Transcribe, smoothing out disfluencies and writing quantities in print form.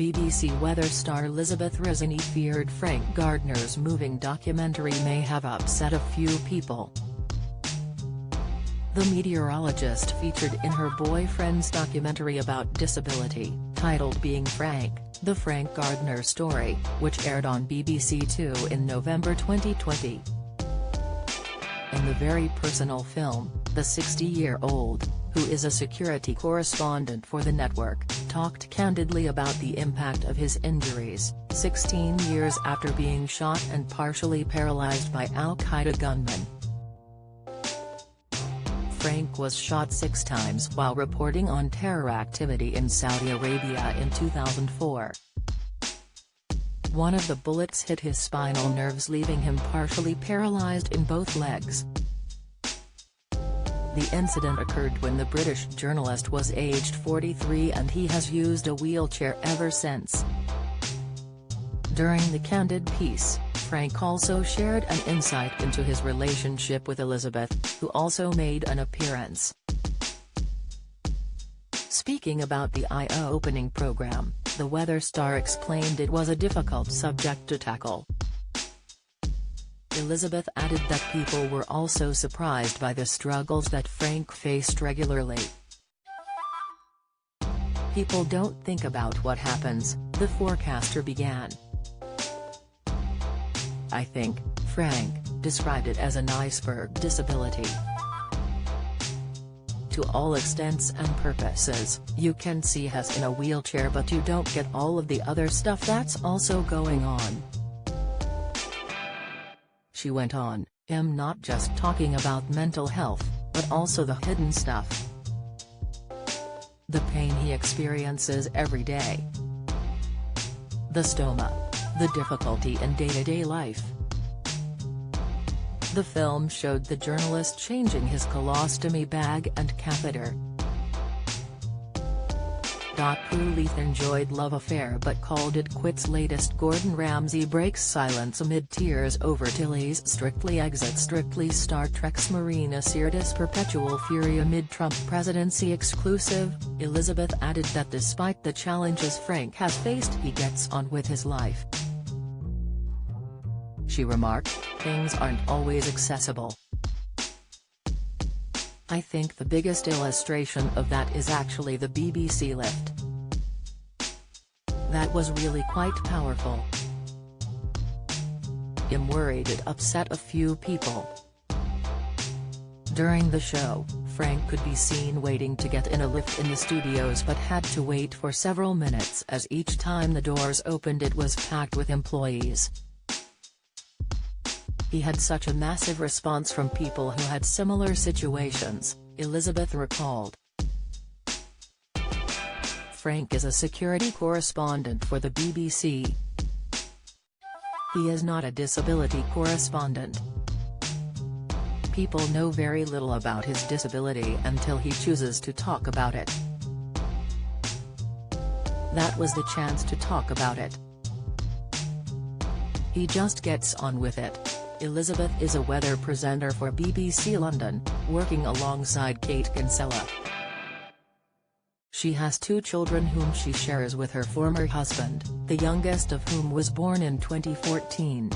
BBC weather star Elizabeth Rizzini feared Frank Gardner's moving documentary may have upset a few people. The meteorologist featured in her boyfriend's documentary about disability, titled Being Frank, The Frank Gardner Story, which aired on BBC Two in November 2020. In the very personal film, the 60-year-old, who is a security correspondent for the network, talked candidly about the impact of his injuries, 16 years after being shot and partially paralyzed by al-Qaeda gunmen. Frank was shot 6 times while reporting on terror activity in Saudi Arabia in 2004. One of the bullets hit his spinal nerves, leaving him partially paralyzed in both legs. The incident occurred when the British journalist was aged 43 and he has used a wheelchair ever since. During the candid piece, Frank also shared an insight into his relationship with Elizabeth, who also made an appearance. Speaking about the eye-opening program, the weather star explained it was a difficult subject to tackle. Elizabeth added that people were also surprised by the struggles that Frank faced regularly. "People don't think about what happens," the forecaster began. "I think," Frank described it as an iceberg disability. "To all extents and purposes, you can see us in a wheelchair, but you don't get all of the other stuff that's also going on." She went on, "I'm not just talking about mental health, but also the hidden stuff. The pain he experiences every day. The stoma. The difficulty in day-to-day life." The film showed the journalist changing his colostomy bag and catheter. Leith enjoyed Love Affair but called it quits. Latest: Gordon Ramsay breaks silence amid tears over Tilly's Strictly exit. Strictly Star Trek's Marina Sirtis perpetual fury amid Trump presidency. Exclusive: Elizabeth added that despite the challenges Frank has faced, he gets on with his life. She remarked, "Things aren't always accessible. I think the biggest illustration of that is actually the BBC lift. That was really quite powerful. I'm worried it upset a few people." During the show, Frank could be seen waiting to get in a lift in the studios but had to wait for several minutes as each time the doors opened it was packed with employees. "He had such a massive response from people who had similar situations," Elizabeth recalled. Frank is a security correspondent for the BBC. He is not a disability correspondent. People know very little about his disability until he chooses to talk about it. That was the chance to talk about it. He just gets on with it." Elizabeth is a weather presenter for BBC London, working alongside Kate Kinsella. She has 2 children whom she shares with her former husband, the youngest of whom was born in 2014.